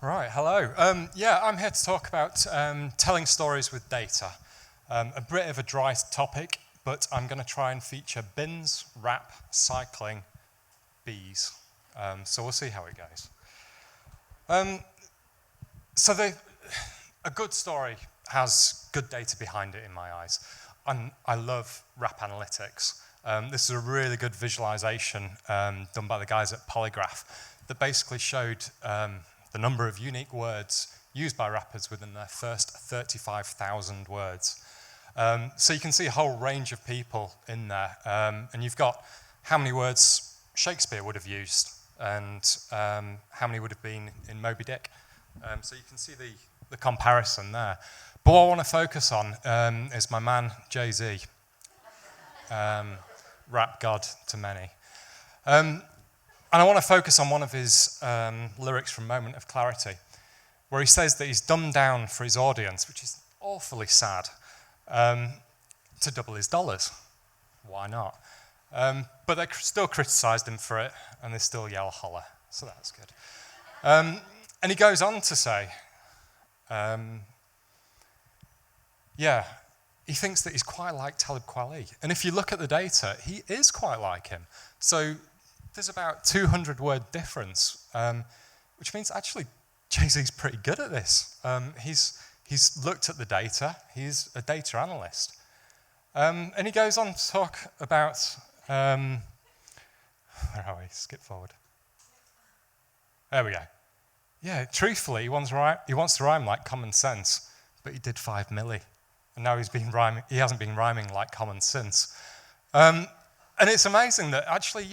Right, hello. I'm here to talk about telling stories with data. A bit of a dry topic, but I'm going to try and feature bins, rap, cycling, bees. So we'll see how it goes. A good story has good data behind it in my eyes. I love rap analytics. This is a really good visualization done by the guys at Polygraph that basically showed the number of unique words used by rappers within their first 35,000 words. So you can see a whole range of people in there. And you've got how many words Shakespeare would have used and how many would have been in Moby Dick. So you can see the comparison there. But what I want to focus on is my man, Jay-Z, rap god to many. And I want to focus on one of his lyrics from Moment of Clarity, where he says that he's dumbed down for his audience, which is awfully sad, to double his dollars. Why not? But they still criticised him for it, and they still yell holler, so that's good. And he goes on to say, he thinks that he's quite like Talib Kweli. And if you look at the data, he is quite like him. So there's about 200-word difference, which means actually Jay-Z's pretty good at this. He's looked at the data. He's a data analyst. And he goes on to talk about, where are we? Skip forward. There we go. Yeah, truthfully, he wants to rhyme like common sense, but he did 5 milli. And now he hasn't been rhyming like common sense. And it's amazing that actually,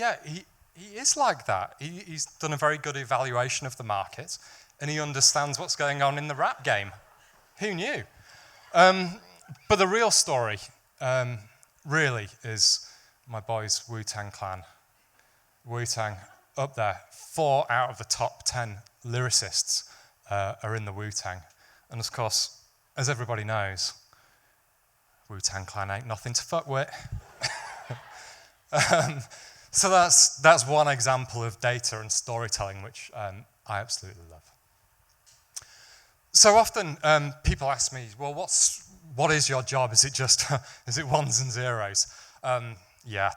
he is like that. He's done a very good evaluation of the market, and he understands what's going on in the rap game. Who knew? But the real story really is my boys, Wu-Tang Clan. Wu-Tang, up there. 4 out of the top 10 lyricists are in the Wu-Tang. And of course, as everybody knows, Wu-Tang Clan ain't nothing to fuck with. So that's one example of data and storytelling, which I absolutely love. So often people ask me, well, what is your job? Is it ones and zeros?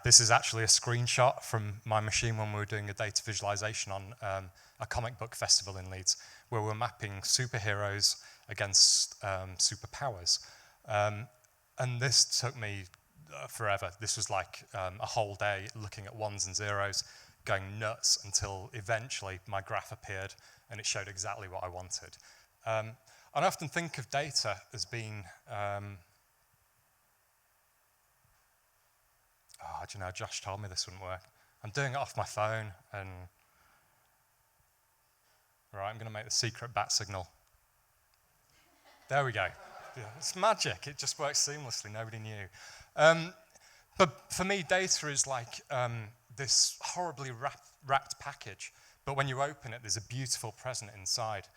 This is actually a screenshot from my machine when we were doing a data visualization on a comic book festival in Leeds, where we're mapping superheroes against superpowers. And this took me forever. This was like a whole day looking at ones and zeros, going nuts until eventually my graph appeared and it showed exactly what I wanted. And I often think of data as being, Josh told me this wouldn't work. I'm doing it off my phone and, right, I'm going to make the secret bat signal. There we go. Yeah, it's magic. It just works seamlessly. Nobody knew. But for me, data is like this horribly wrapped package. But when you open it, there's a beautiful present inside.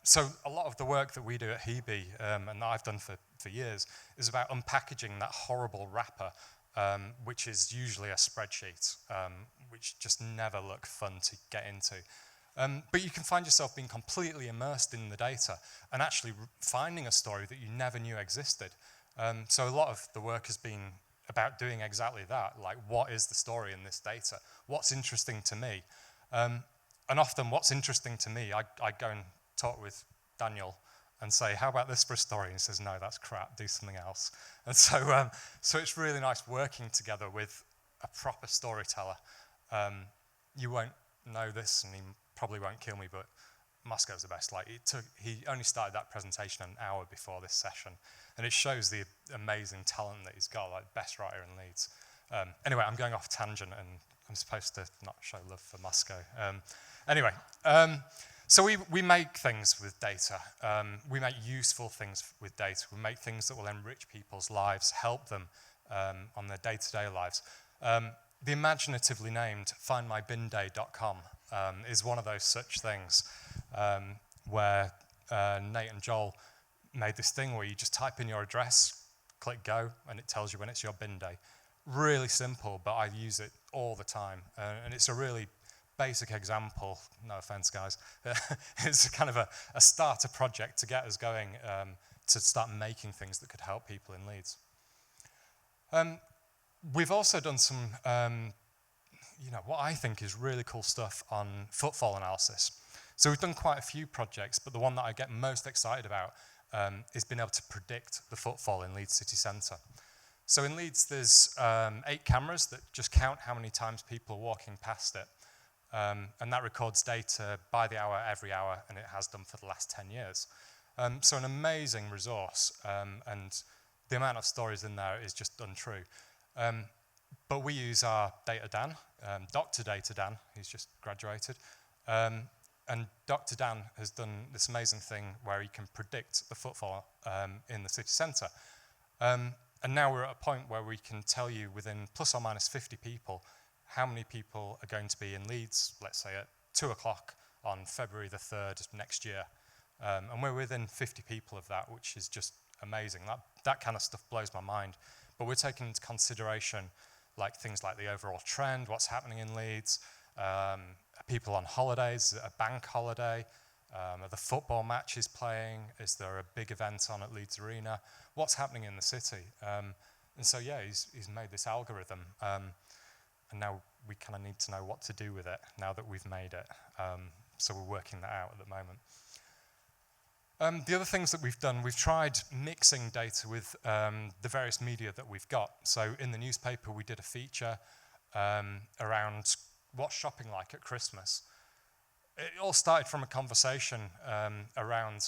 So a lot of the work that we do at Hebe, and that I've done for years, is about unpackaging that horrible wrapper, which is usually a spreadsheet, which just never look fun to get into. But you can find yourself being completely immersed in the data and actually finding a story that you never knew existed. So a lot of the work has been about doing exactly that, like what is the story in this data? What's interesting to me? And often what's interesting to me, I go and talk with Daniel and say, how about this for a story? And he says, no, that's crap, do something else. And so it's really nice working together with a proper storyteller. You won't know this, and he probably won't kill me, but Moscow's the best. Like he only started that presentation an hour before this session, and it shows the amazing talent that he's got, like best writer in Leeds. Anyway, I'm going off tangent, and I'm supposed to not show love for Moscow. So we make things with data. We make useful things with data. We make things that will enrich people's lives, help them on their day-to-day lives. The imaginatively named findmybinday.com is one of those such things where Nate and Joel made this thing where you just type in your address, click go, and it tells you when it's your bin day. Really simple, but I use it all the time. And it's a really basic example, no offense guys, it's kind of a starter project to get us going, to start making things that could help people in Leeds. We've also done some, what I think is really cool stuff on footfall analysis. So we've done quite a few projects, but the one that I get most excited about is being able to predict the footfall in Leeds city centre. So in Leeds, there's 8 cameras that just count how many times people are walking past it. And that records data by the hour, every hour, and it has done for the last 10 years. So an amazing resource, and the amount of stories in there is just untrue. But we use our data Dan, Dr. Data Dan, who's just graduated. And Dr. Dan has done this amazing thing where he can predict the footfall in the city centre. And now we're at a point where we can tell you within plus or minus 50 people how many people are going to be in Leeds, let's say at 2 o'clock on February the 3rd next year. And we're within 50 people of that, which is just amazing. That kind of stuff blows my mind. But we're taking into consideration like things like the overall trend, what's happening in Leeds, are people on holidays, a bank holiday, are the football matches playing, is there a big event on at Leeds Arena, what's happening in the city. And so yeah, he's made this algorithm, and now we kind of need to know what to do with it now that we've made it. So we're working that out at the moment. The other things that we've done, we've tried mixing data with the various media that we've got. So in the newspaper, we did a feature around what's shopping like at Christmas. It all started from a conversation around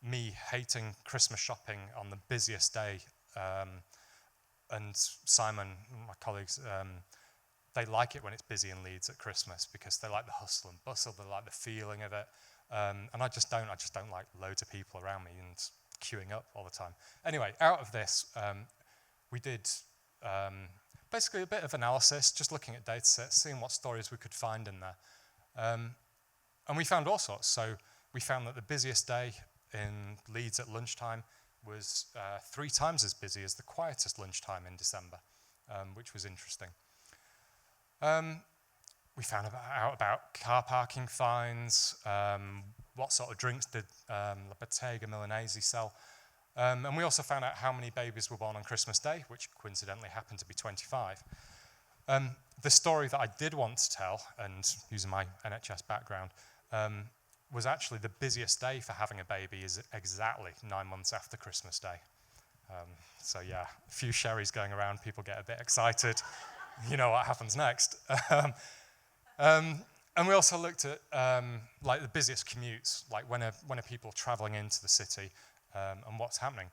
me hating Christmas shopping on the busiest day. And Simon, my colleagues, they like it when it's busy in Leeds at Christmas because they like the hustle and bustle, they like the feeling of it. And I just don't like loads of people around me and queuing up all the time. Anyway, out of this, we did basically a bit of analysis, just looking at data sets, seeing what stories we could find in there. And we found all sorts. So we found that the busiest day in Leeds at lunchtime was 3 times as busy as the quietest lunchtime in December, which was interesting. We found out about car parking fines, what sort of drinks did La Bottega Milanese sell. And we also found out how many babies were born on Christmas Day, which coincidentally happened to be 25. The story that I did want to tell, and using my NHS background, was actually the busiest day for having a baby is exactly 9 months after Christmas Day. So yeah, a few sherries going around, people get a bit excited. You know what happens next. And we also looked at like the busiest commutes, like when are people traveling into the city, and what's happening.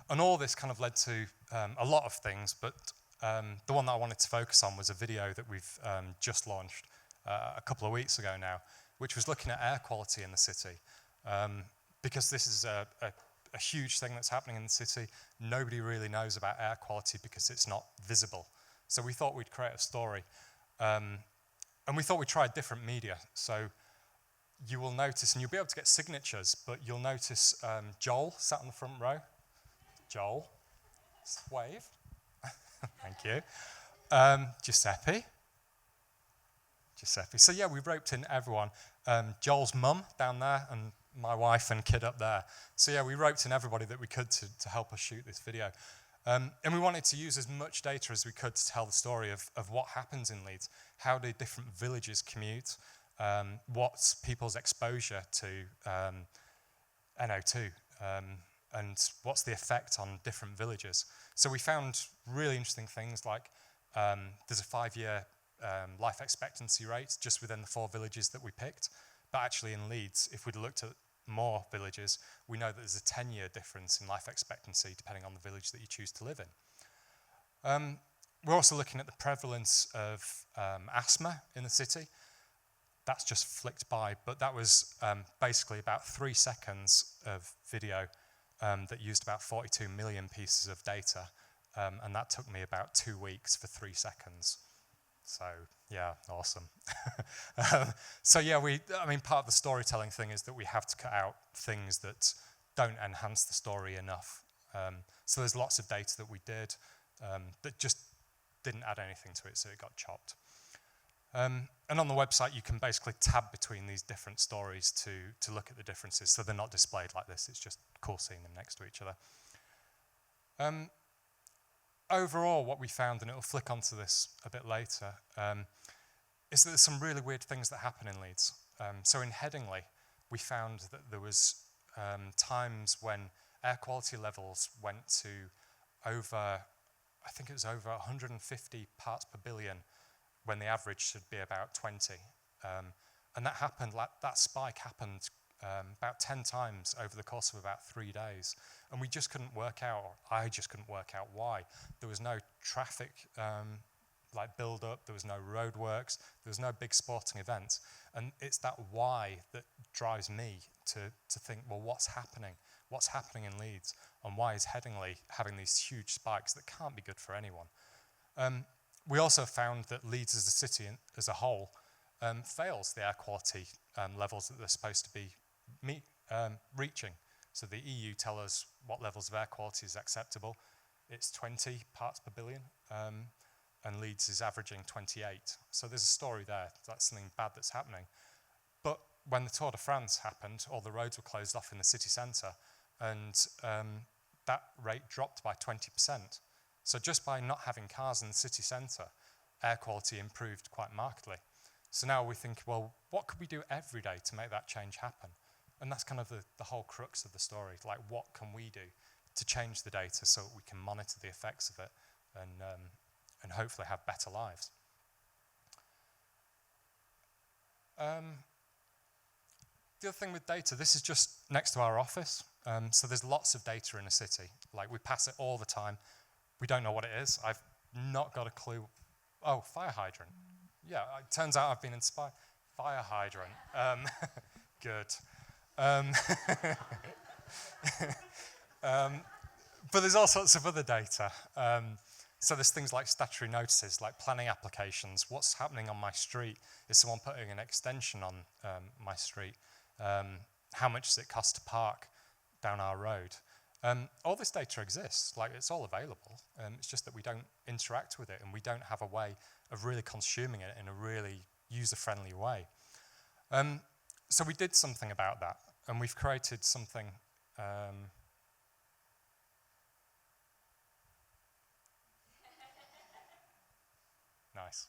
And all this kind of led to a lot of things, but the one that I wanted to focus on was a video that we've just launched a couple of weeks ago now, which was looking at air quality in the city. Because this is a huge thing that's happening in the city. Nobody really knows about air quality because it's not visible. So we thought we'd create a story. And we thought we'd try different media. So you will notice, and you'll be able to get signatures, but you'll notice Joel sat on the front row. Joel, wave. Thank you. Giuseppe. So yeah, we roped in everyone. Joel's mum down there, and my wife and kid up there. So yeah, we roped in everybody that we could to help us shoot this video. And we wanted to use as much data as we could to tell the story of what happens in Leeds. How do different villages commute? What's people's exposure to NO2? And what's the effect on different villages? So we found really interesting things like there's a 5-year life expectancy rate just within the 4 villages that we picked. But actually in Leeds, if we'd looked at more villages, we know that there's a 10-year difference in life expectancy depending on the village that you choose to live in. We're also looking at the prevalence of asthma in the city. That's just flicked by, but that was basically about 3 seconds of video that used about 42 million pieces of data, and that took me about 2 weeks for 3 seconds. So yeah, awesome. So yeah, part of the storytelling thing is that we have to cut out things that don't enhance the story enough. So there's lots of data that we did that just didn't add anything to it, so it got chopped. And on the website, you can basically tab between these different stories to look at the differences. So they're not displayed like this. It's just cool seeing them next to each other. Overall, what we found, and it'll flick onto this a bit later, is that there's some really weird things that happen in Leeds. So in Headingley, we found that there was times when air quality levels went to over, I think it was over 150 parts per billion, when the average should be about 20. And that happened, that spike happened about 10 times over the course of about 3 days. And we just couldn't work out, or I just couldn't work out why. There was no traffic build up, there was no roadworks, there was no big sporting events. And it's that why that drives me to think, well, what's happening? What's happening in Leeds? And why is Headingley having these huge spikes that can't be good for anyone? We also found that Leeds as a city as a whole fails the air quality levels that they're supposed to be reaching. So the EU tell us what levels of air quality is acceptable. It's 20 parts per billion, and Leeds is averaging 28. So there's a story there. That's something bad that's happening. But when the Tour de France happened, all the roads were closed off in the city centre, and that rate dropped by 20%. So just by not having cars in the city centre, air quality improved quite markedly. So now we think, well, what could we do every day to make that change happen? And that's kind of the whole crux of the story. Like, what can we do to change the data so we can monitor the effects of it and hopefully have better lives? The other thing with data, this is just next to our office. So there's lots of data in a city. Like, we pass it all the time. We don't know what it is. I've not got a clue. Oh, fire hydrant. Yeah, it turns out I've been inspired. Fire hydrant. Good. But there's all sorts of other data. So there's things like statutory notices, like planning applications. What's happening on my street? Is someone putting an extension on my street? How much does it cost to park down our road? All this data exists, like it's all available. It's just that we don't interact with it and we don't have a way of really consuming it in a really user-friendly way. So we did something about that, and we've created something. Nice.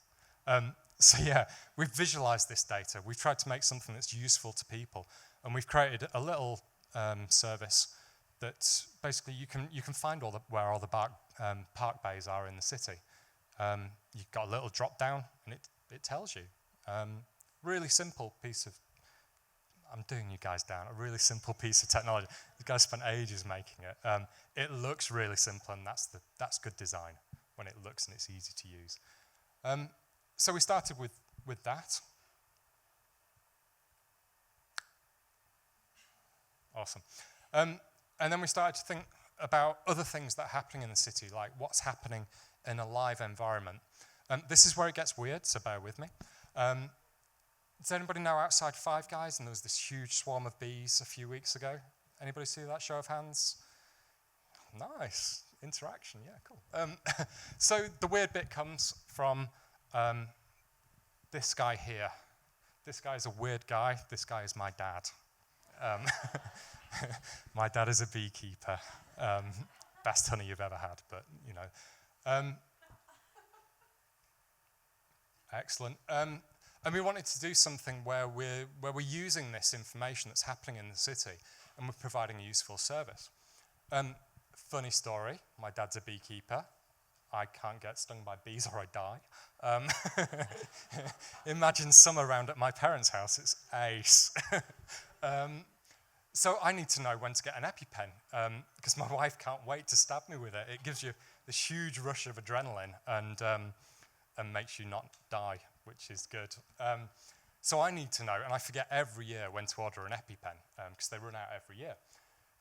So yeah, we've visualized this data. We've tried to make something that's useful to people, and we've created a little service that basically you can find where all the park bays are in the city. You've got a little drop down, and it tells you. Really simple piece of. I'm doing you guys down. A really simple piece of technology. You guys spent ages making it. It looks really simple, and that's good design when it looks and it's easy to use. So we started with that. Awesome. And then we started to think about other things that are happening in the city, like what's happening in a live environment. This is where it gets weird, so bear with me. Does anybody know outside Five Guys, and there was this huge swarm of bees a few weeks ago? Anybody see that? Show of hands. Nice. Interaction, yeah, cool. So the weird bit comes from this guy here. This guy is a weird guy. This guy is my dad. My dad is a beekeeper. Best honey you've ever had, but, you know. Excellent. And we wanted to do something where we're using this information that's happening in the city, and we're providing a useful service. Funny story, my dad's a beekeeper. I can't get stung by bees or I die. Imagine summer round at my parents' house, it's ace. So I need to know when to get an EpiPen, because my wife can't wait to stab me with it. It gives you this huge rush of adrenaline and makes you not die, which is good. So I need to know, and I forget every year when to order an EpiPen, because they run out every year.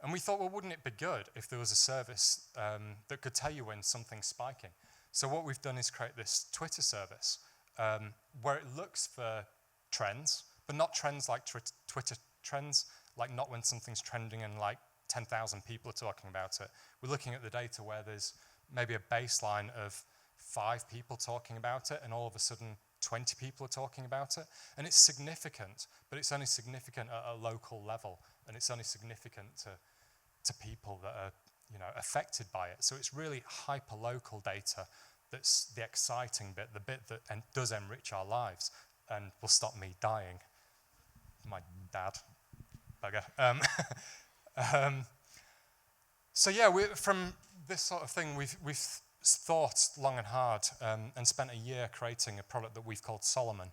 And we thought, well, wouldn't it be good if there was a service that could tell you when something's spiking? So what we've done is create this Twitter service where it looks for trends, but not trends like Twitter trends, like not when something's trending and like 10,000 people are talking about it. We're looking at the data where there's maybe a baseline of 5 people talking about it, and all of a sudden 20 people are talking about it. And it's significant, but it's only significant at a local level, and it's only significant to people that are affected by it. So it's really hyper-local data that's the exciting bit, the bit that does enrich our lives and will stop me dying. My dad, bugger. So yeah, from this sort of thing, we've thought long and hard and spent a year creating a product that we've called Solomon.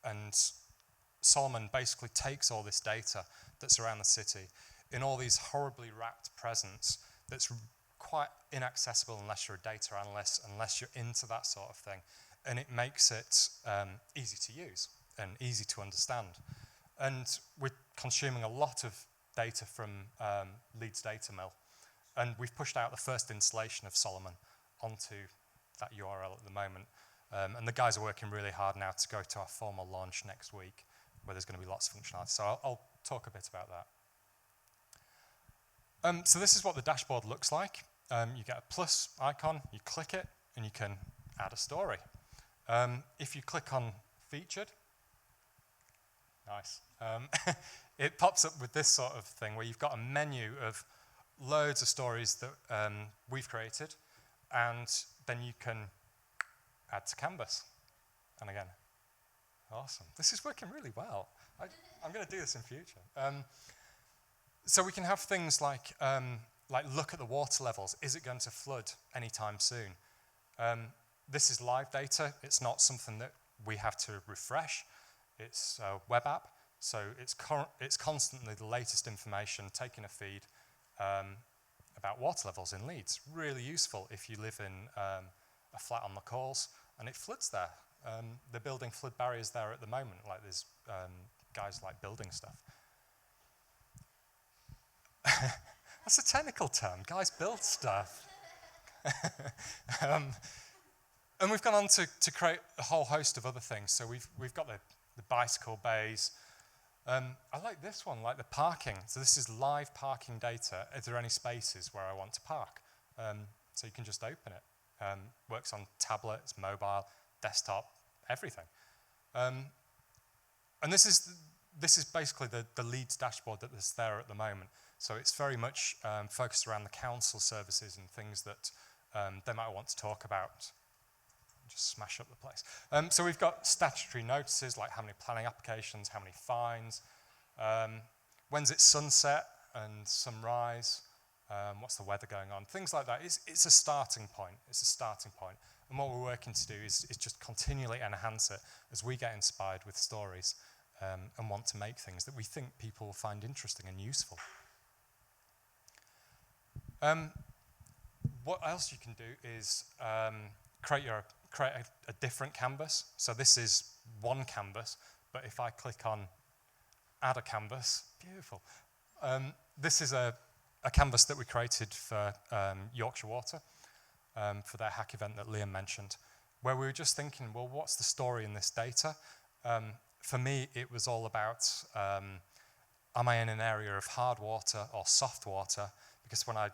And Solomon basically takes all this data that's around the city in all these horribly wrapped presents that's quite inaccessible unless you're a data analyst, unless you're into that sort of thing. And it makes it easy to use and easy to understand. And we're consuming a lot of data from Leeds Data Mill. And we've pushed out the first installation of Solomon onto that URL at the moment. And the guys are working really hard now to go to our formal launch next week, where there's going to be lots of functionality. So I'll talk a bit about that. So this is what the dashboard looks like. You get a plus icon, you click it, and you can add a story. If you click on featured, nice, it pops up with this sort of thing where you've got a menu of loads of stories that we've created, and then you can add to Canvas. And again, awesome. This is working really well. I'm going to do this in future. So we can have things like look at the water levels. Is it going to flood anytime soon? This is live data. It's not something that we have to refresh. It's a web app, so it's constantly the latest information, taking a feed about water levels in Leeds. Really useful if you live in a flat on the Coals and it floods there. They're building flood barriers there at the moment, like there's guys like building stuff. That's a technical term. Guys build stuff. And we've gone on to create a whole host of other things. So we've got the bicycle bays. I like this one, like the parking. So this is live parking data. Are there any spaces where I want to park? So you can just open it. Works on tablets, mobile, desktop, everything. And this is basically the Leeds dashboard that is there at the moment. So it's very much focused around the council services and things that they might want to talk about. Just smash up the place. So we've got statutory notices, like how many planning applications, how many fines, when's it sunset and sunrise, what's the weather going on, things like that. It's a starting point. It's a starting point. And what we're working to do is just continually enhance it as we get inspired with stories and want to make things that we think people will find interesting and useful. What else you can do is create a different canvas. So this is one canvas, but if I click on add a canvas, beautiful. This is a canvas that we created for Yorkshire Water for their hack event that Liam mentioned, where we were just thinking, well, what's the story in this data? For me, it was all about, am I in an area of hard water or soft water? Because when I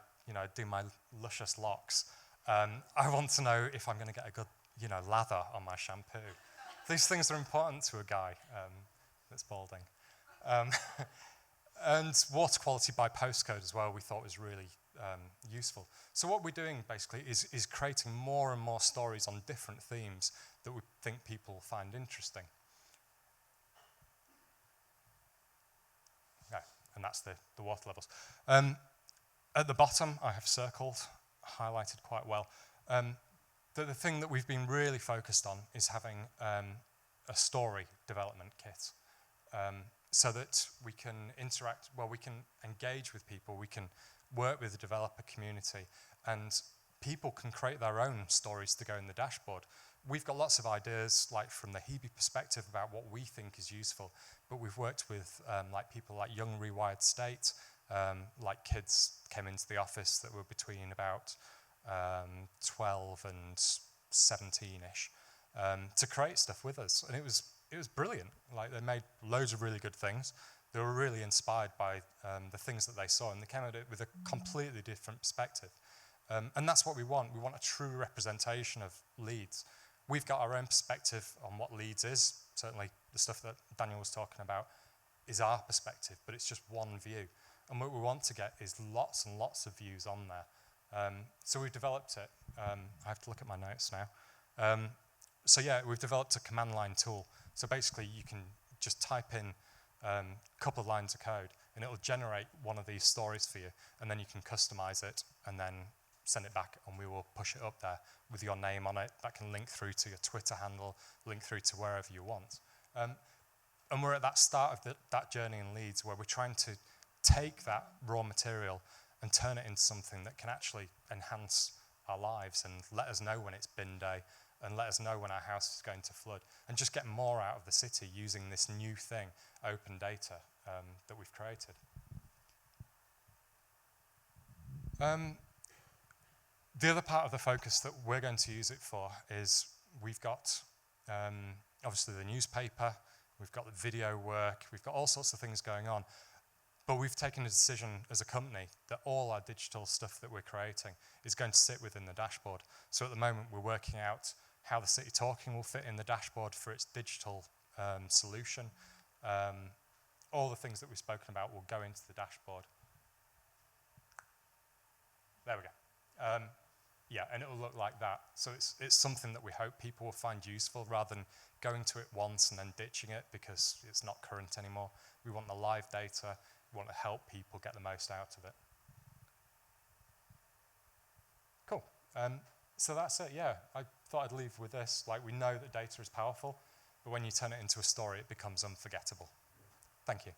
do my luscious locks, I want to know if I'm going to get a good lather on my shampoo. These things are important to a guy that's balding. And water quality by postcode as well, we thought was really useful. So what we're doing basically is creating more and more stories on different themes that we think people find interesting. Okay, and that's the water levels. At the bottom, I have circled, highlighted quite well. The thing that we've been really focused on is having a story development kit so that we can interact, we can engage with people, we can work with the developer community, and people can create their own stories to go in the dashboard. We've got lots of ideas, like from the Hebe perspective, about what we think is useful, but we've worked with people like Young Rewired State, like kids came into the office that were between about 12 and 17-ish to create stuff with us, and it was brilliant. Like, they made loads of really good things. They were really inspired by the things that they saw, and they came at it with a completely different perspective. And that's what we want. We want a true representation of leads. We've got our own perspective on what leads is. Certainly the stuff that Daniel was talking about is our perspective, but it's just one view. And what we want to get is lots and lots of views on there. So we've developed it. I have to look at my notes now. So yeah, we've developed a command line tool. So basically you can just type in a couple of lines of code and it'll generate one of these stories for you, and then you can customize it and then send it back, and we will push it up there with your name on it. That can link through to your Twitter handle, link through to wherever you want. And we're at that start of that journey in leads where we're trying to take that raw material and turn it into something that can actually enhance our lives and let us know when it's bin day and let us know when our house is going to flood, and just get more out of the city using this new thing, open data, that we've created. The other part of the focus that we're going to use it for is we've got obviously the newspaper, we've got the video work, we've got all sorts of things going on, but we've taken a decision as a company that all our digital stuff that we're creating is going to sit within the dashboard. So at the moment we're working out how the City Talking will fit in the dashboard for its digital solution. All the things that we've spoken about will go into the dashboard. There we go. Yeah, and it will look like that. So it's something that we hope people will find useful rather than going to it once and then ditching it because it's not current anymore. We want the live data. We want to help people get the most out of it. Cool. So that's it, yeah. I thought I'd leave with this. Like, we know that data is powerful, but when you turn it into a story, it becomes unforgettable. Thank you.